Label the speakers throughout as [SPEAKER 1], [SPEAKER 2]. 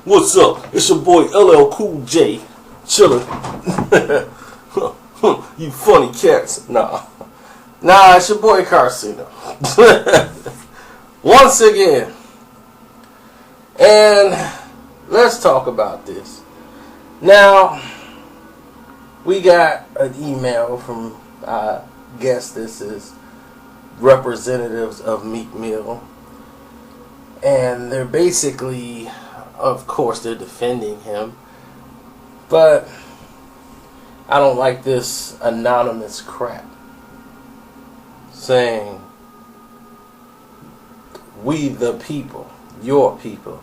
[SPEAKER 1] What's up? It's your boy LL Cool J. Chillin'. You funny cats. Nah, it's your boy Carcino. Once again. And let's talk about this. Now, we got an email from, I guess this is representatives of Meek Mill. And they're basically, of course, they're defending him. But I don't like this anonymous crap saying, we the people, your people.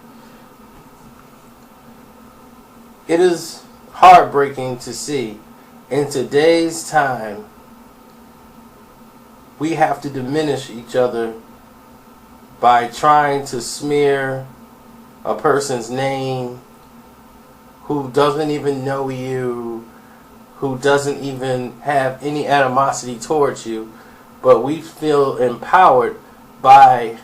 [SPEAKER 1] It is heartbreaking to see in today's time we have to diminish each other by trying to smear a person's name who doesn't even know you, who doesn't even have any animosity towards you, but we feel empowered by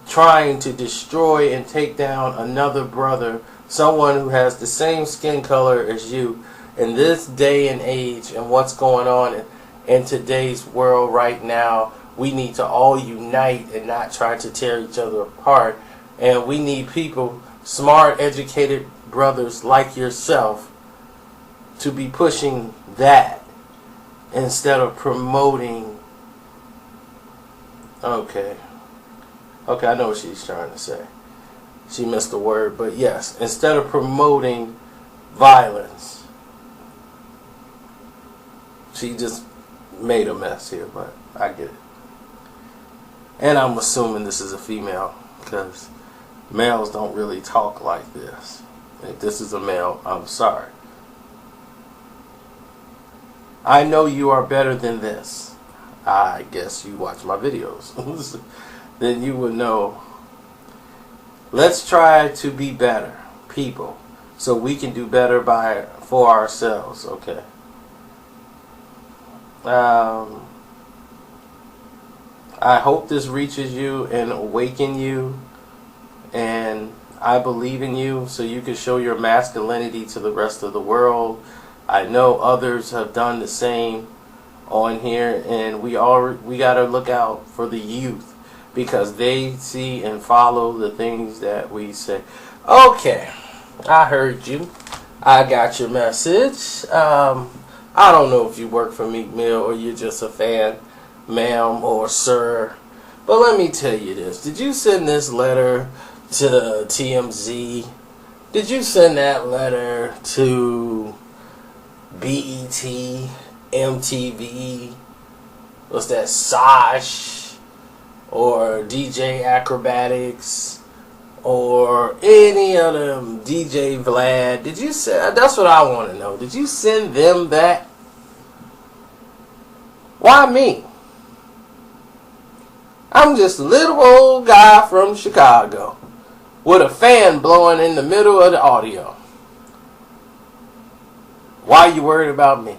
[SPEAKER 1] trying to destroy and take down another brother, someone who has the same skin color as you. In this day and age and what's going on in today's world right now, we need to all unite and not try to tear each other apart. And we need people, smart, educated brothers like yourself, to be pushing that instead of promoting. Okay, I know what she's trying to say. She missed the word, but yes, instead of promoting violence. She just made a mess here, but I get it. And I'm assuming this is a female, because males don't really talk like this. If this is a male, I'm sorry. I know you are better than this. I guess you watch my videos. Then you would know. Let's try to be better people, so we can do better for ourselves, okay? I hope this reaches you and awaken you, and I believe in you so you can show your masculinity to the rest of the world. I know others have done the same on here, and we gotta look out for the youth because they see and follow the things that we say. Okay, I heard you. I got your message. I don't know if you work for Meek Mill or you're just a fan, ma'am or sir, but let me tell you this. Did you send this letter to TMZ? Did you send that letter to BET, MTV, what's that, Sash, or DJ Acrobatics, or any of them, DJ Vlad? Did you send? That's what I want to know. Did you send them that? Why me? I'm just a little old guy from Chicago with a fan blowing in the middle of the audio. Why are you worried about me?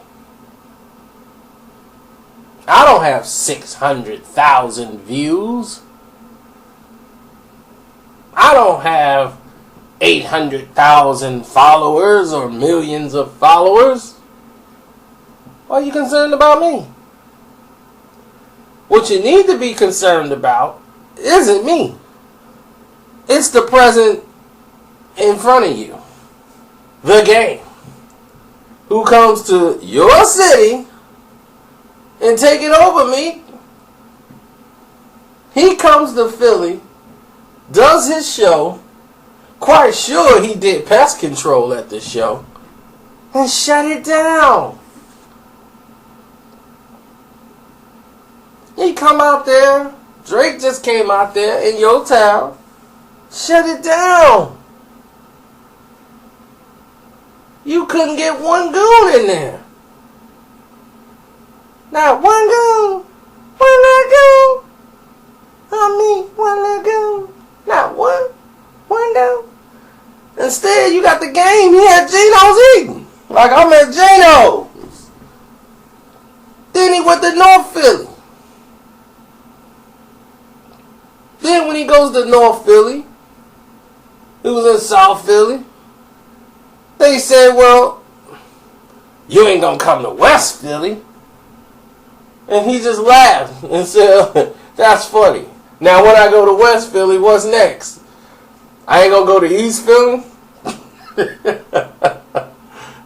[SPEAKER 1] I don't have 600,000 views. I don't have 800,000 followers or millions of followers. Why are you concerned about me? What you need to be concerned about isn't me. It's the present in front of you. The game. Who comes to your city and take it over me? He comes to Philly, does his show, quite sure he did pest control at the show, and shut it down. He come out there, Drake just came out there in your town, shut it down. You couldn't get one goon in there. Not one goon. One little goon. One little goon. Not one. One goon. Instead, you got the game. He had Geno's eating. Like I'm at Geno's. Then he went to North Philly. Then when he goes to North Philly, He was in South Philly. They said, well, you ain't gonna come to West Philly. And he just laughed and said, that's funny. Now when I go to West Philly, what's next? I ain't gonna go to East Philly?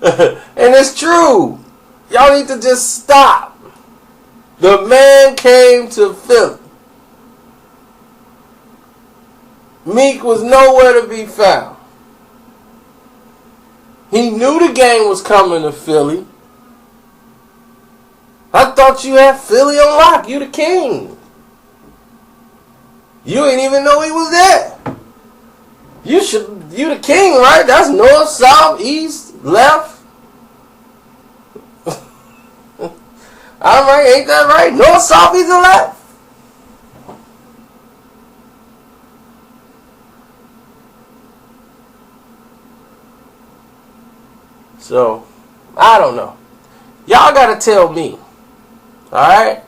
[SPEAKER 1] And it's true. Y'all need to just stop. The man came to Philly. Meek was nowhere to be found. He knew the gang was coming to Philly. I thought you had Philly on lock. You the king. You ain't even know he was there. You the king, right? That's north, south, east, left. All right, ain't that right? North, south, east, and left. So, I don't know. Y'all gotta tell me. Alright?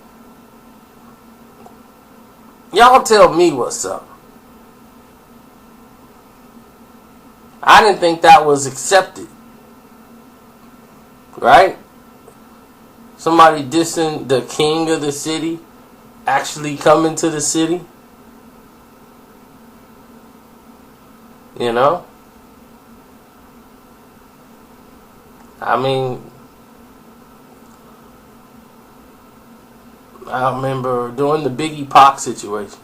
[SPEAKER 1] Y'all tell me what's up. I didn't think that was accepted. Right? Somebody dissing the king of the city actually coming to the city. You know? I mean, I remember during the Biggie Pac situation.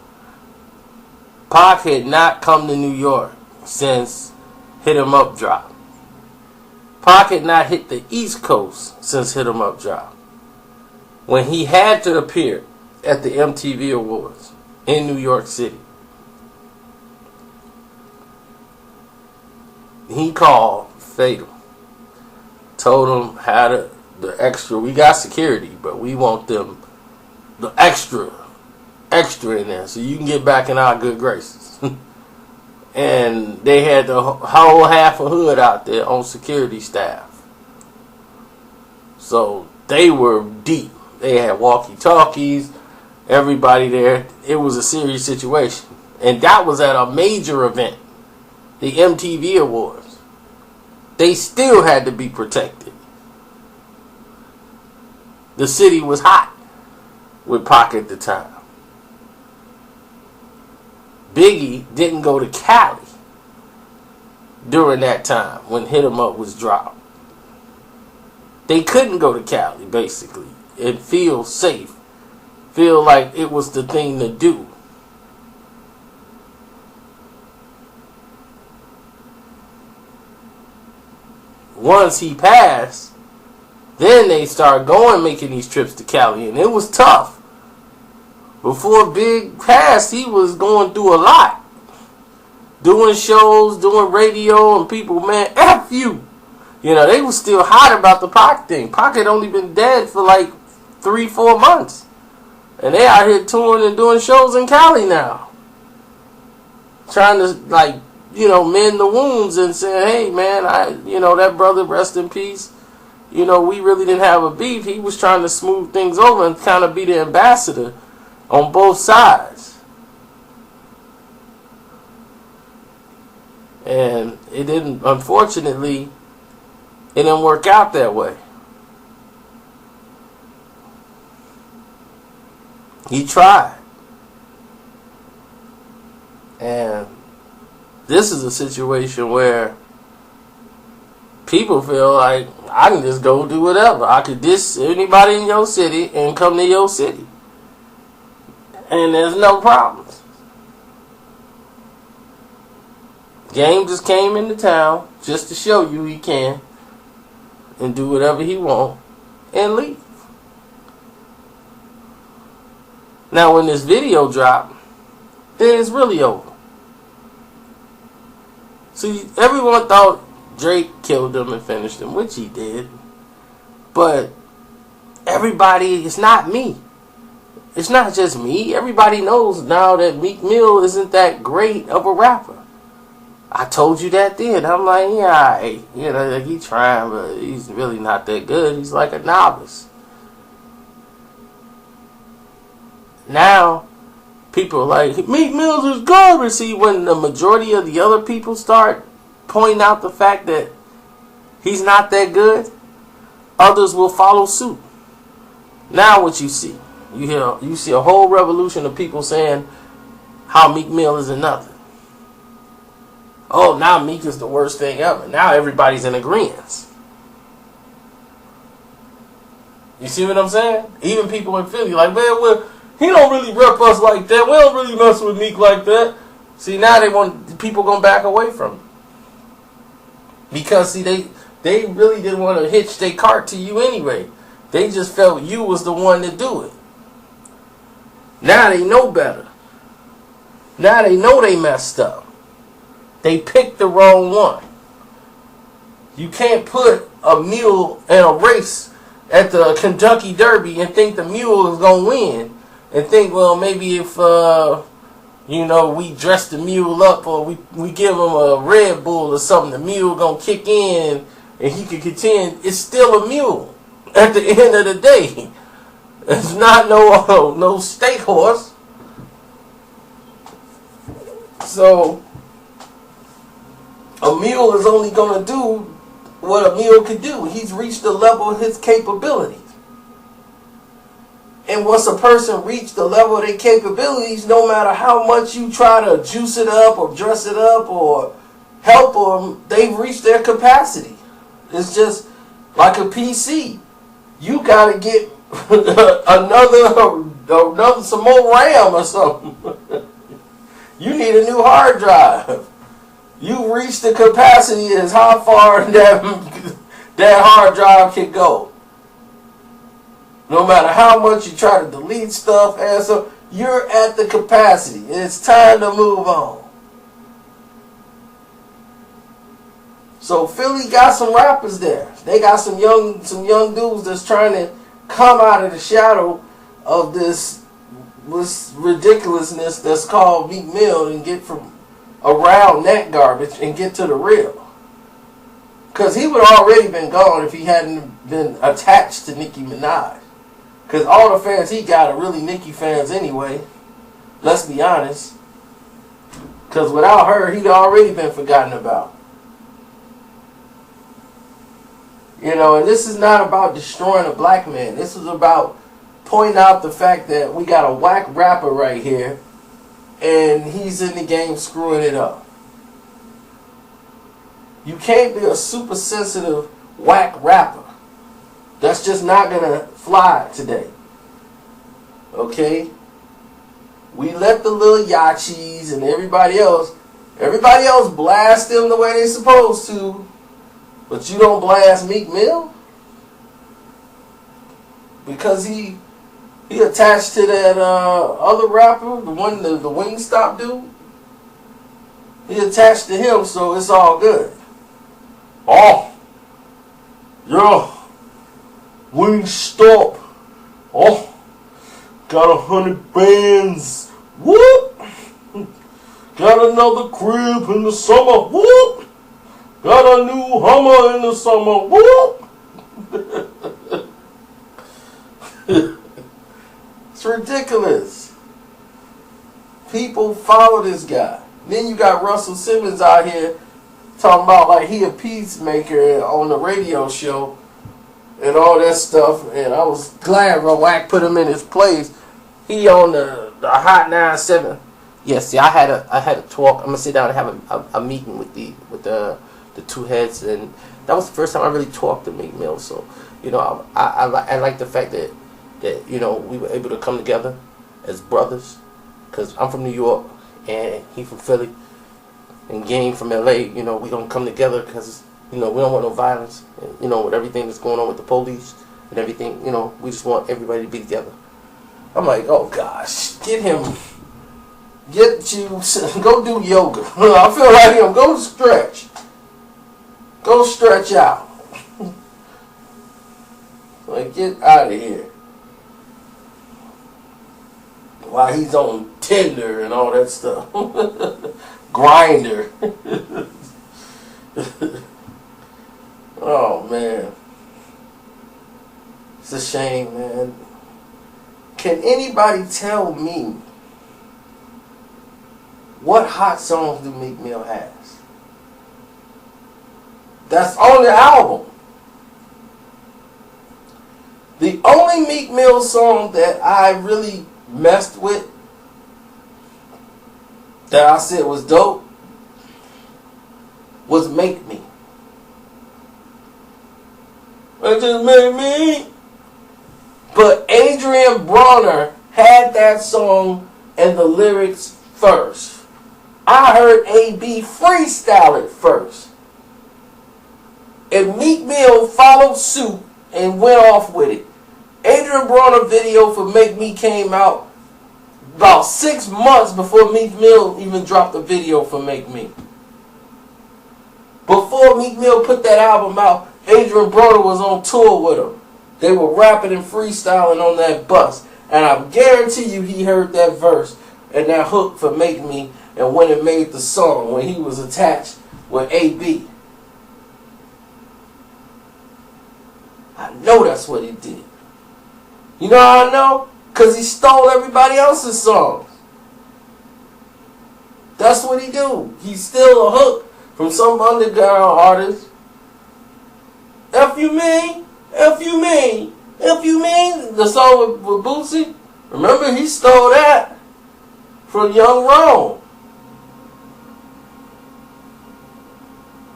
[SPEAKER 1] Pac had not come to New York since Hit 'Em Up dropped. Pac had not hit the East Coast since Hit 'Em Up dropped. When he had to appear at the MTV Awards in New York City, he called Fatal. Told him how the extra, we got security, but we want them, the extra in there so you can get back in our good graces. And they had the whole half a hood out there on security staff. So they were deep. They had walkie-talkies, everybody there. It was a serious situation. And that was at a major event, the MTV Awards. They still had to be protected. The city was hot with Pac at the time. Biggie didn't go to Cali during that time when Hit 'Em Up was dropped. They couldn't go to Cali, basically, and feel safe. Feel like it was the thing to do. Once he passed, then they started making these trips to Cali, and it was tough. Before Big passed, he was going through a lot. Doing shows, doing radio, and people, man, F you. You know, they was still hot about the Pac thing. Pac had only been dead for like 3-4 months. And they out here touring and doing shows in Cali now. Trying to, like, mend the wounds and say, hey, man, that brother, rest in peace. We really didn't have a beef. He was trying to smooth things over and kind of be the ambassador on both sides. And unfortunately, it didn't work out that way. He tried. And this is a situation where people feel like I can just go do whatever. I could diss anybody in your city and come to your city. And there's no problems. Game just came into town just to show you he can and do whatever he want and leave. Now when this video dropped, then it's really over. See, everyone thought Drake killed him and finished him, which he did. But everybody, it's not me. It's not just me. Everybody knows now that Meek Mill isn't that great of a rapper. I told you that then. I'm like, yeah, like he's trying, but he's really not that good. He's like a novice. Now, People are like, Meek Mills is garbage. See, when the majority of the other people start pointing out the fact that he's not that good, others will follow suit. Now what you see? You see a whole revolution of people saying how Meek Mill isn't nothing. Oh, now Meek is the worst thing ever. Now everybody's in agreement. You see what I'm saying? Even people in Philly like, man, he don't really rep us like that. We don't really mess with Meek like that. See, now people gonna back away from him. Because see, they really didn't want to hitch their cart to you anyway. They just felt you was the one to do it. Now they know better. Now they know they messed up. They picked the wrong one. You can't put a mule in a race at the Kentucky Derby and think the mule is going to win. And think, well, maybe if, we dress the mule up or we give him a Red Bull or something, the mule going to kick in and he can continue. It's still a mule at the end of the day. It's not no stake horse. So a mule is only going to do what a mule can do. He's reached the level of his capabilities. And once a person reaches the level of their capabilities, no matter how much you try to juice it up or dress it up or help them, they've reached their capacity. It's just like a PC. You got to get another some more RAM or something. You need a new hard drive. You reach the capacity as how far that hard drive can go. No matter how much you try to delete stuff and so, you're at the capacity. It's time to move on. So Philly got some rappers there. They got some young dudes that's trying to come out of the shadow of this ridiculousness that's called Meek Mill and get from around that garbage and get to the real. Because he would have already been gone if he hadn't been attached to Nicki Minaj. Because all the fans he got are really Nicki fans anyway. Let's be honest. Because without her, he'd already been forgotten about. And this is not about destroying a black man. This is about pointing out the fact that we got a whack rapper right here and he's in the game screwing it up. You can't be a super sensitive whack rapper. That's just not going to fly today. Okay? We let the little Yachis and everybody else blast them the way they're supposed to. But you don't blast Meek Mill? Because he attached to that other rapper, the one, the Wingstop dude. He attached to him, so it's all good. Oh, yeah, Wingstop. Oh, got 100 bands. Whoop. Got another crib in the summer. Whoop. Got a new Hummer in the summer. Whoop. It's ridiculous. People follow this guy. Then you got Russell Simmons out here talking about like he a peacemaker on the radio show and all that stuff. And I was glad Roack put him in his place. He on the Hot 97. Yes, see, I had a talk. I'm gonna sit down and have a meeting with the two heads, and that was the first time I really talked to Meek Mill. So I like the fact that we were able to come together as brothers, because I'm from New York and he from Philly and Game from LA. We gonna come together because we don't want no violence. And, with everything that's going on with the police and everything, we just want everybody to be together. I'm like, oh gosh, go do yoga. I feel like him. Go stretch. Go stretch out. Like, get out of here. While he's on Tinder and all that stuff. Grinder. Oh, man. It's a shame, man. Can anybody tell me What hot songs do Meek Mill has? That's on the album. The only Meek Mill song that I really messed with, that I said was dope, was Make Me. It just made me. But Adrian Bronner had that song and the lyrics first. I heard A.B. freestyle it first. And Meek Mill followed suit and went off with it. Adrian Bronner video for Make Me came out about 6 months before Meek Mill even dropped the video for Make Me. Before Meek Mill put that album out, Adrian Bronner was on tour with him. They were rapping and freestyling on that bus. And I guarantee you he heard that verse and that hook for Make Me and went and made the song when he was attached with A.B. I know that's what he did. You know how I know? Because he stole everybody else's songs. That's what he do. He steal a hook from some underground artist. F you mean? F you mean? F you mean? The song with Bootsy. Remember, he stole that from Young Rome.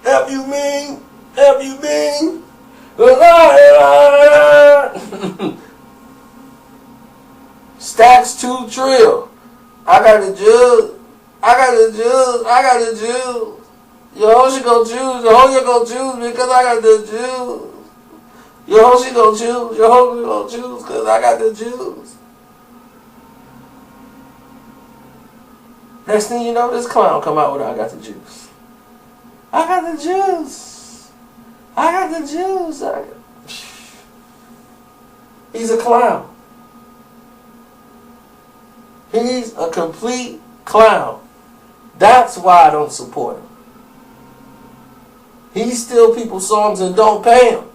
[SPEAKER 1] F you mean? F you mean? Stacks 2 Trill. I got the juice. I got the juice. I got the juice. Your hoe should go choose. Your hoe should go choose because I got the juice. Your hoe should go choose. Your hoe should go choose because I got the juice. Next thing you know, this clown come out with I got the juice. I got the juice. I got the juice. He's a clown. He's a complete clown. That's why I don't support him. He steals people's songs and don't pay them.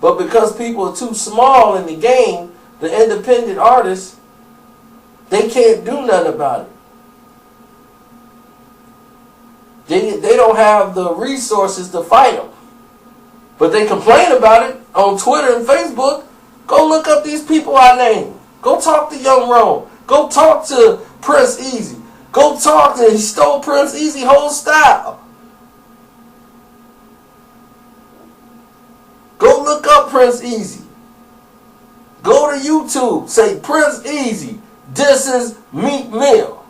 [SPEAKER 1] But because people are too small in the game, the independent artists, they can't do nothing about it. They don't have the resources to fight them. But they complain about it on Twitter and Facebook. Go look up these people I named. Go talk to Young Rome. Go talk to Prince Easy. Go talk to, he stole Prince Easy whole style. Go look up Prince Easy. Go to YouTube. Say Prince Easy. This is Meek Mill.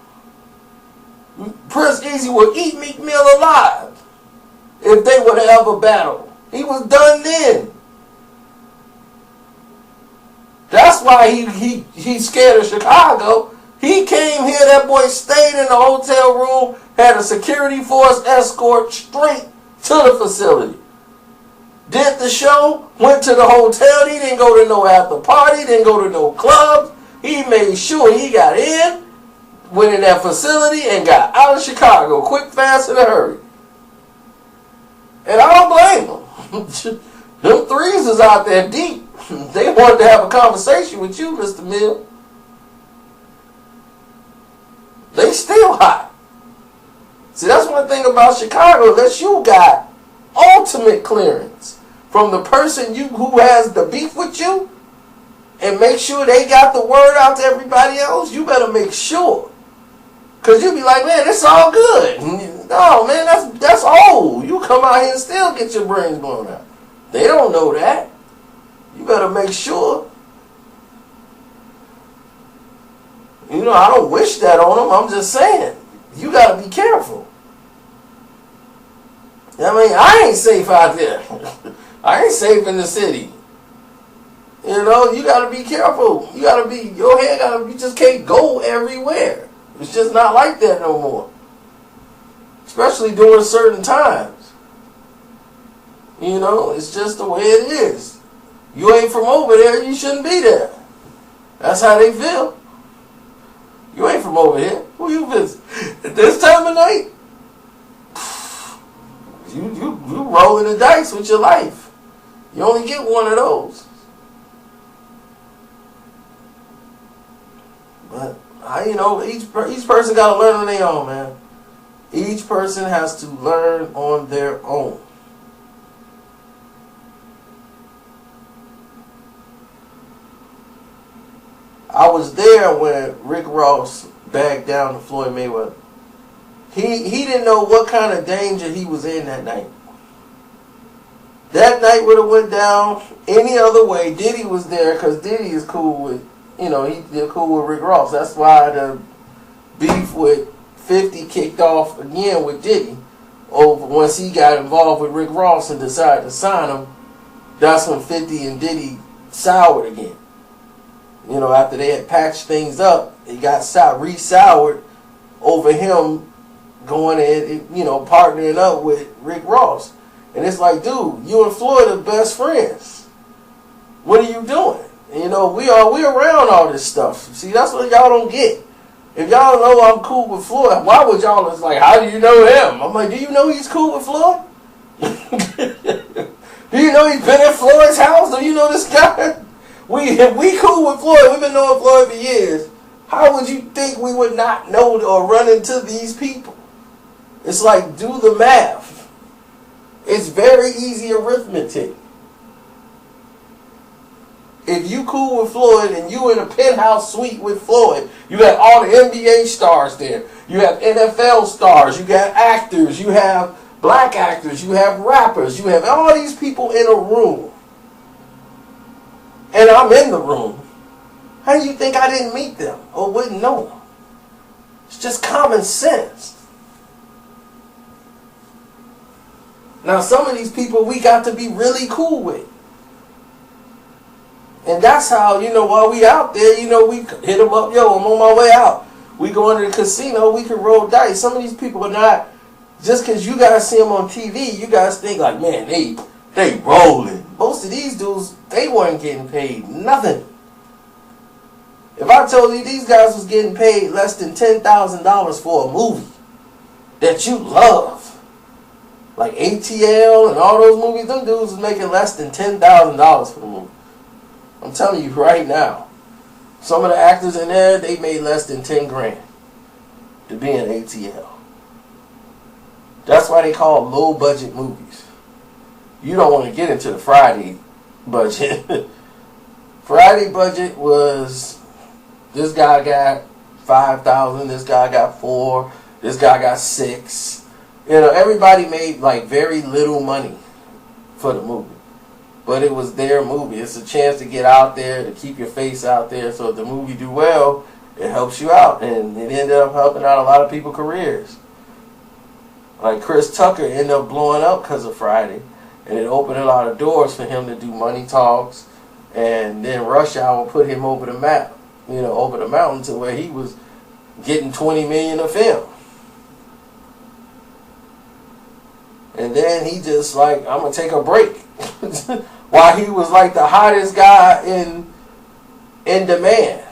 [SPEAKER 1] Prince Easy will eat Meek Mill alive if they would have ever battled. He was done then. That's why he's scared of Chicago. He came here, that boy stayed in the hotel room, had a security force escort straight to the facility. Did the show, went to the hotel, he didn't go to no after party, didn't go to no clubs. He made sure he got in, went in that facility, and got out of Chicago quick, fast, in a hurry. And I don't blame him. Them threes is out there deep. They wanted to have a conversation with you, Mr. Mill. They still hot. See, that's one thing about Chicago. Unless you got ultimate clearance from the person who has the beef with you and make sure they got the word out to everybody else, you better make sure. Because you be like, man, it's all good. No, man, that's old. You come out here and still get your brains blown out. They don't know that. You better make sure. You know, I don't wish that on them. I'm just saying. You got to be careful. I mean, I ain't safe out there. I ain't safe in the city. You know, you got to be careful. You got to be, your head got to, you just can't go everywhere. It's just not like that no more. Especially during certain times. You know, it's just the way it is. You ain't from over there, you shouldn't be there. That's how they feel. You ain't from over here. Who you visit? At this time of night, you rolling the dice with your life. You only get one of those. But Each person got to learn on their own, man. Each person has to learn on their own. I was there when Rick Ross backed down to Floyd Mayweather. He didn't know what kind of danger he was in that night. That night would have went down any other way. Diddy was there because Diddy is cool with, they're cool with Rick Ross. That's why the beef with 50 kicked off again with Diddy over once he got involved with Rick Ross and decided to sign him. That's when 50 and Diddy soured again. After they had patched things up, it got re-soured over him going in, partnering up with Rick Ross. And it's like, dude, you and Floyd are best friends. What are you doing? We around all this stuff. See, that's what y'all don't get. If y'all know I'm cool with Floyd, why would y'all? It's like, how do you know him? I'm like, do you know he's cool with Floyd? Do you know he's been at Floyd's house? Do you know this guy? We cool with Floyd. We've been knowing Floyd for years. How would you think we would not know or run into these people? It's like, do the math. It's very easy arithmetic. If you cool with Floyd and you in a penthouse suite with Floyd, you got all the NBA stars there. You have NFL stars. You got actors. You have black actors. You have rappers. You have all these people in a room. And I'm in the room. How do you think I didn't meet them or wouldn't know them? It's just common sense. Now, some of these people we got to be really cool with. And that's how, while we out there, we hit them up. Yo, I'm on my way out. We go into the casino. We can roll dice. Some of these people are not, just because you guys see them on TV, you guys think like, man, they rolling. Most of these dudes, they weren't getting paid nothing. If I told you these guys was getting paid less than $10,000 for a movie that you love, like ATL and all those movies, them dudes was making less than $10,000 for the movie. I'm telling you right now, some of the actors in there, they made less than 10 grand to be in ATL. That's why they call low budget movies. You don't want to get into the Friday budget. Friday budget was, this guy got 5,000, this guy got 4, this guy got 6. Everybody made like very little money for the movie. But it was their movie. It's a chance to get out there, to keep your face out there. So if the movie do well, it helps you out. And it ended up helping out a lot of people's careers. Like Chris Tucker ended up blowing up because of Friday. And it opened a lot of doors for him to do Money Talks. And then Rush Hour put him over the map, over the mountain to where he was getting $20 million a film. And then he just like, I'm going to take a break. While he was like the hottest guy in demand.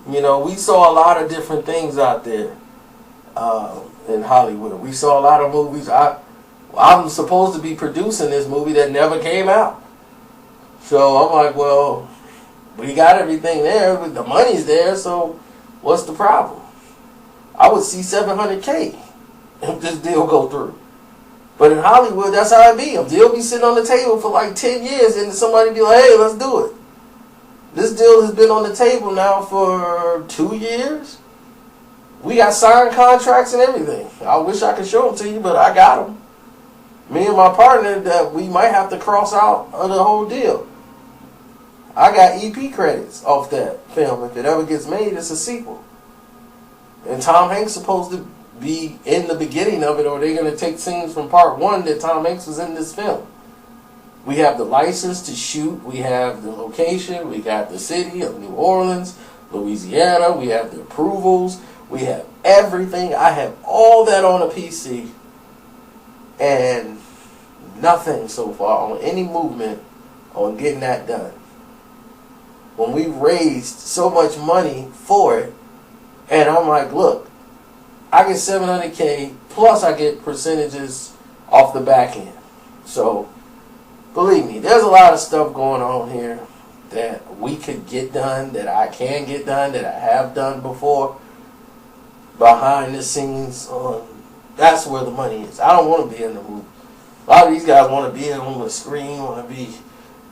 [SPEAKER 1] We saw a lot of different things out there in Hollywood. We saw a lot of movies. I'm supposed to be producing this movie that never came out. So I'm like, well, we got everything there. The money's there, so what's the problem? I would see $700K if this deal go through. But in Hollywood, that's how it be. A deal be sitting on the table for like 10 years and somebody be like, hey, let's do it. This deal has been on the table now for 2 years. We got signed contracts and everything. I wish I could show them to you, but I got them. Me and my partner, that we might have to cross out of the whole deal. I got EP credits off that film. If it ever gets made, it's a sequel. And Tom Hanks supposed to be in the beginning of it, or they're going to take scenes from part 1 that Tom Hanks was in this film. We have the license to shoot. We have the location. We got the city of New Orleans, Louisiana. We have the approvals. We have everything. I have all that on a PC. And nothing so far on any movement on getting that done. When we raised so much money for it, and I'm like, look, I get $700K plus I get percentages off the back end. So, believe me, there's a lot of stuff going on here. that we could get done, that I can get done, that I have done before, behind the scenes, that's where the money is. I don't want to be in the movie. A lot of these guys want to be on the screen, want to be,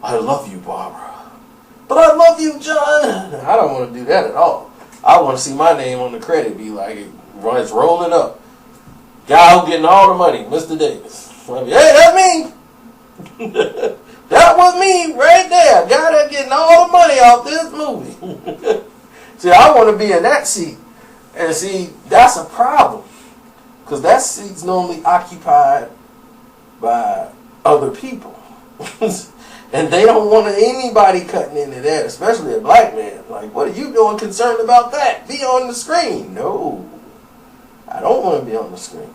[SPEAKER 1] I love you, Barbara. But I love you, John. I don't want to do that at all. I want to see my name on the credit be like, it's rolling up. Guy who getting all the money, Mr. Davis. Hey, that's me. That was me right there. Guy that getting all the money off this movie. See, I want to be in that seat. And see, that's a problem. Because that seat's normally occupied by other people. And they don't want anybody cutting into that, especially a black man. Like, what are you doing concerned about that? Be on the screen. No. I don't want to be on the screen.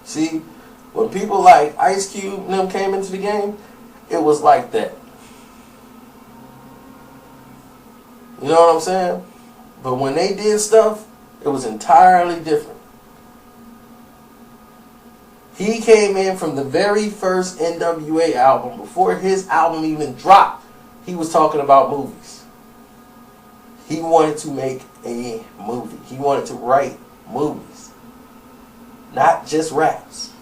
[SPEAKER 1] See, when people like Ice Cube and them came into the game, it was like that. You know what I'm saying? But when they did stuff, it was entirely different. He came in from the very first NWA album. Before his album even dropped, he was talking about movies. He wanted to make a movie. He wanted to write movies. Not just raps.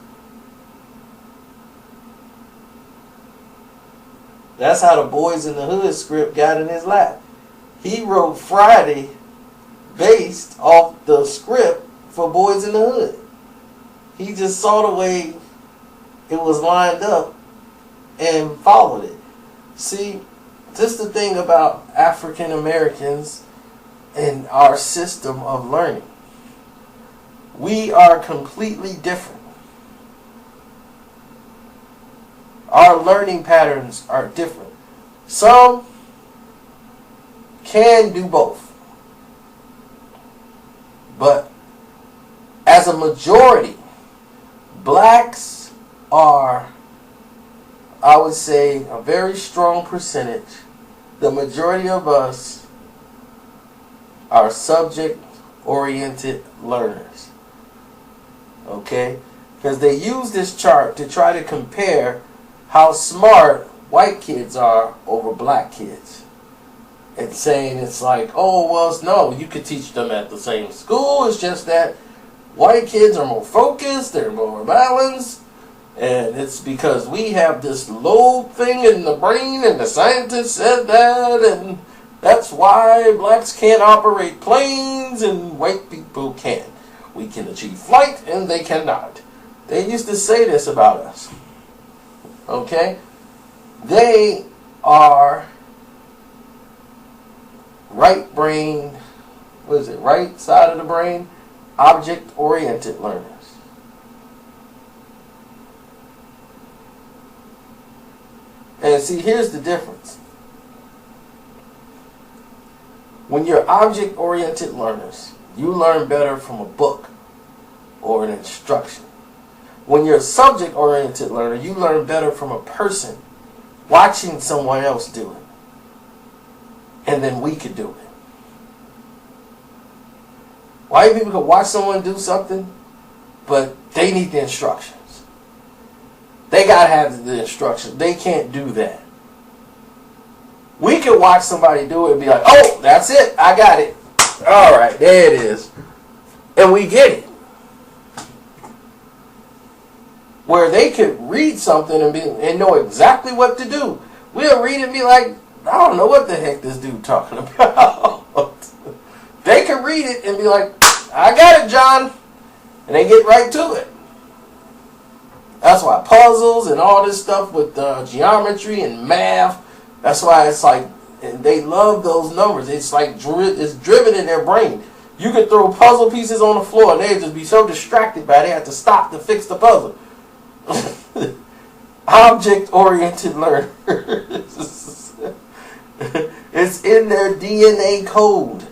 [SPEAKER 1] That's how the Boys in the Hood script got in his lap. He wrote Friday based off the script for Boys in the Hood. He just saw the way it was lined up and followed it. See, this is the thing about African Americans and our system of learning. We are completely different. Our learning patterns are different. Some can do both. But as a majority, blacks are, I would say, a very strong percentage. The majority of us are subject-oriented learners. Okay? Because they use this chart to try to compare how smart white kids are over black kids. And saying it's like, oh, well, no, you could teach them at the same school. It's just that white kids are more focused, they're more balanced. And it's because we have this low thing in the brain, and the scientists said that, and that's why blacks can't operate planes and white people can. We can achieve flight, and they cannot. They used to say this about us. Okay? They are right brain, what is it, right side of the brain, object-oriented learners. And see, here's the difference. When you're object-oriented learners, you learn better from a book or an instruction. When you're a subject-oriented learner, you learn better from a person watching someone else do it. And then we could do it. White people could watch someone do something, but they need the instructions. They got to have the instructions. They can't do that. We could watch somebody do it and be like, oh, that's it. I got it. All right, there it is. And we get it. Where they could read something and know exactly what to do. We'll read it and be like, I don't know what the heck this dude talking about. They can read it and be like, I got it, John. And they get right to it. That's why puzzles and all this stuff with geometry and math, that's why it's like, and they love those numbers. It's like, it's driven in their brain. You could throw puzzle pieces on the floor and they'd just be so distracted by it, they have to stop to fix the puzzle. Object-oriented learners. It's in their DNA code.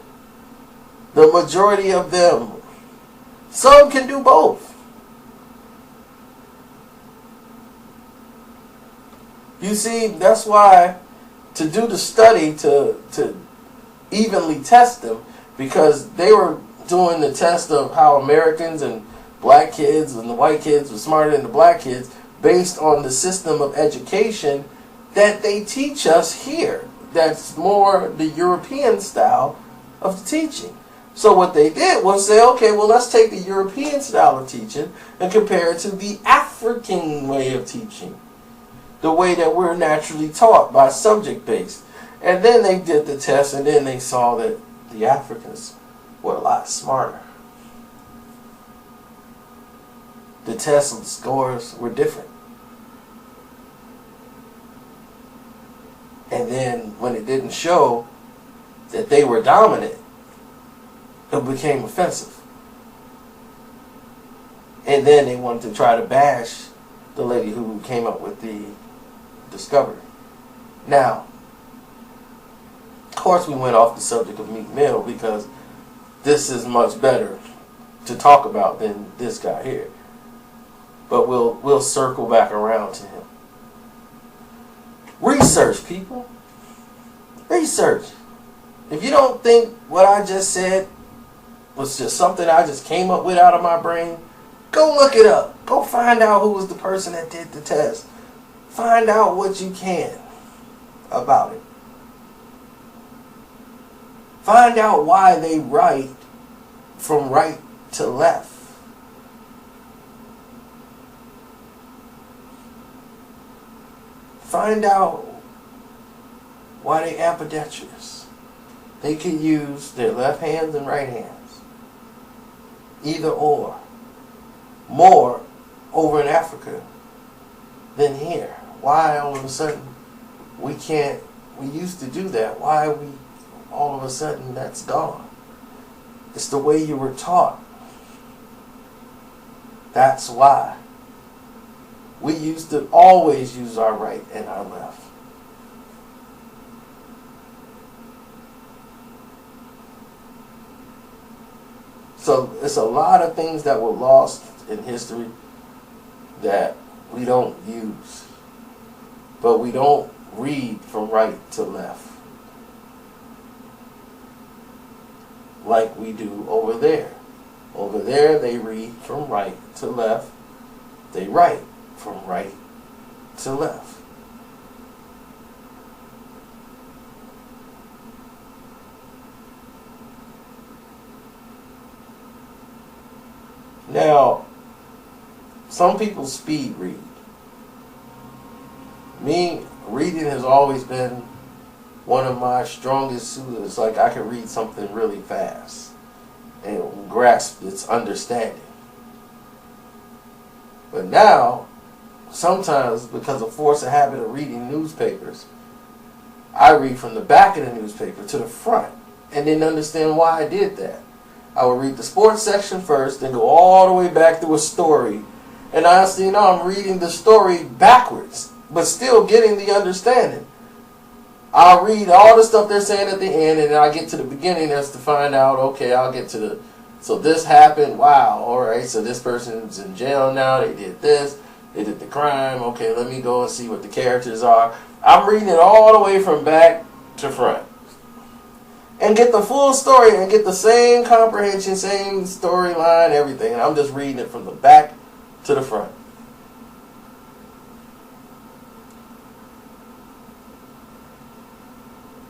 [SPEAKER 1] The majority of them. Some can do both. You see, that's why to do the study to evenly test them, because they were doing the test of how Americans and black kids and the white kids were smarter than the black kids based on the system of education that they teach us here. That's more the European style of teaching. So what they did was say, okay, well, let's take the European style of teaching and compare it to the African way of teaching, the way that we're naturally taught by subject-based. And then they did the test, and then they saw that the Africans were a lot smarter. The test scores were different. And then when it didn't show that they were dominant, it became offensive. And then they wanted to try to bash the lady who came up with the discovery. Now, of course we went off the subject of Meek Mill because this is much better to talk about than this guy here. But we'll circle back around to him. Research, people. Research. If you don't think what I just said was just something I just came up with out of my brain, go look it up. Go find out who was the person that did the test. Find out what you can about it. Find out why they write from right to left. Find out why they ambidextrous. They can use their left hands and right hands. Either or. More over in Africa than here. Why all of a sudden we can't, we used to do that. Why we all of a sudden that's gone? It's the way you were taught. That's why. We used to always use our right and our left. So it's a lot of things that were lost in history that we don't use. But we don't read from right to left like we do over there. Over there they read from right to left. They write from right to left. Now, some people speed read. Me, reading has always been one of my strongest suits. It's like I can read something really fast and grasp its understanding. But now, sometimes because of force of habit of reading newspapers, I read from the back of the newspaper to the front and didn't understand why I did that. I would read the sports section first, then go all the way back through a story. And honestly, I'm reading the story backwards, but still getting the understanding. I'll read all the stuff they're saying at the end, and then I get to the beginning as to find out, okay, I'll get to the, so this happened, wow, alright, so this person's in jail now, they did this, they did the crime, okay, let me go and see what the characters are. I'm reading it all the way from back to front. And get the full story and get the same comprehension, same storyline, everything. And I'm just reading it from the back to the front.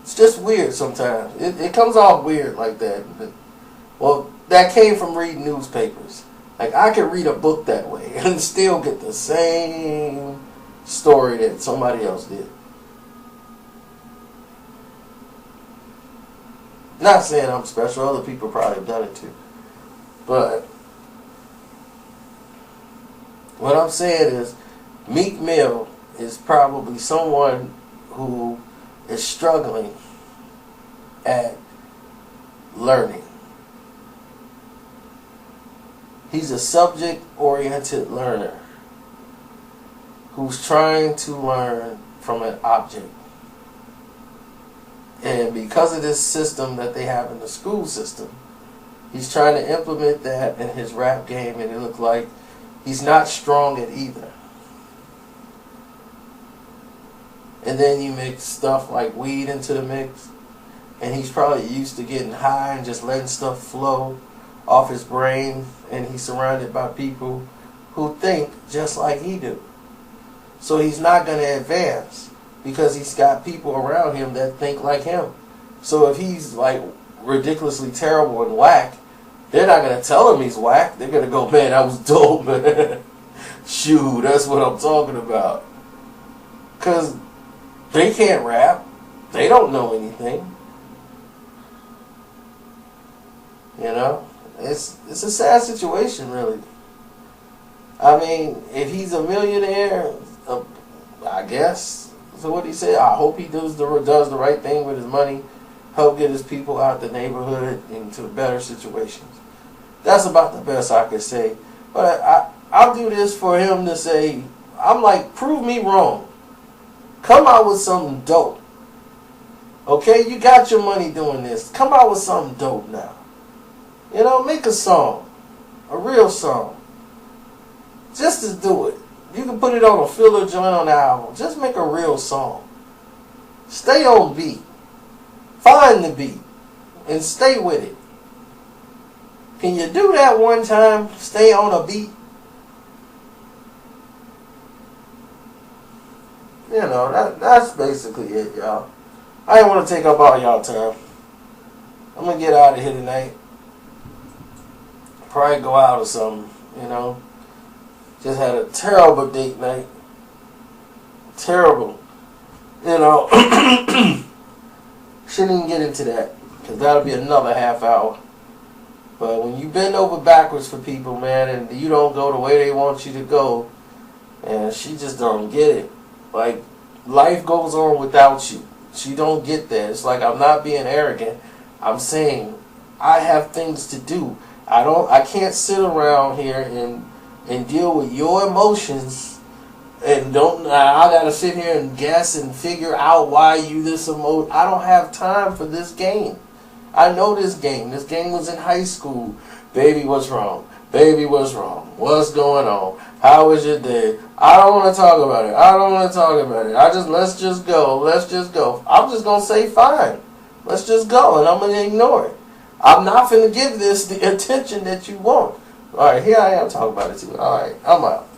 [SPEAKER 1] It's just weird sometimes. It comes off weird like that. But, well, that came from reading newspapers. Like, I could read a book that way and still get the same story that somebody else did. Not saying I'm special, other people probably have done it too. But what I'm saying is Meek Mill is probably someone who is struggling at learning. He's a subject-oriented learner who's trying to learn from an object. And because of this system that they have in the school system, he's trying to implement that in his rap game, and it looks like he's not strong at either. And then you mix stuff like weed into the mix, and he's probably used to getting high and just letting stuff flow off his brain, and he's surrounded by people who think just like he do. So he's not going to advance because he's got people around him that think like him. So if he's like ridiculously terrible and whack, they're not gonna tell him he's whack. They're gonna go, man, that was dope, man. Shoot, that's what I'm talking about. Cause they can't rap. They don't know anything. You know, it's a sad situation, really. I mean, if he's a millionaire, I guess. So what he said, I hope he does the right thing with his money, help get his people out the neighborhood into better situations. That's about the best I could say. But I'll do this for him to say, I'm like, prove me wrong. Come out with something dope. Okay, you got your money doing this. Come out with something dope now. You know, make a song. A real song. Just to do it. You can put it on a filler joint on the album. Just make a real song. Stay on beat. Find the beat. And stay with it. Can you do that one time? Stay on a beat? You know, that's basically it, y'all. I didn't want to take up all y'all time. I'm going to get out of here tonight. Probably go out or something, you know. Just had a terrible date night. Terrible. You know. Shouldn't even get into that, because that'll be another half hour. But when you bend over backwards for people, man, and you don't go the way they want you to go, and she just don't get it. Like, life goes on without you. She don't get that. It's like, I'm not being arrogant. I'm saying I have things to do. I can't sit around here and deal with your emotions, and I gotta sit here and guess and figure out why you this emotion. I don't have time for this game. I know this game. This game was in high school. Baby, what's wrong? Baby, what's wrong? What's going on? How was your day? I don't want to talk about it. I don't want to talk about it. Let's just go. Let's just go. I'm just going to say fine. Let's just go, and I'm going to ignore it. I'm not going to give this the attention that you want. All right, here I am talking about it too. All right, I'm out.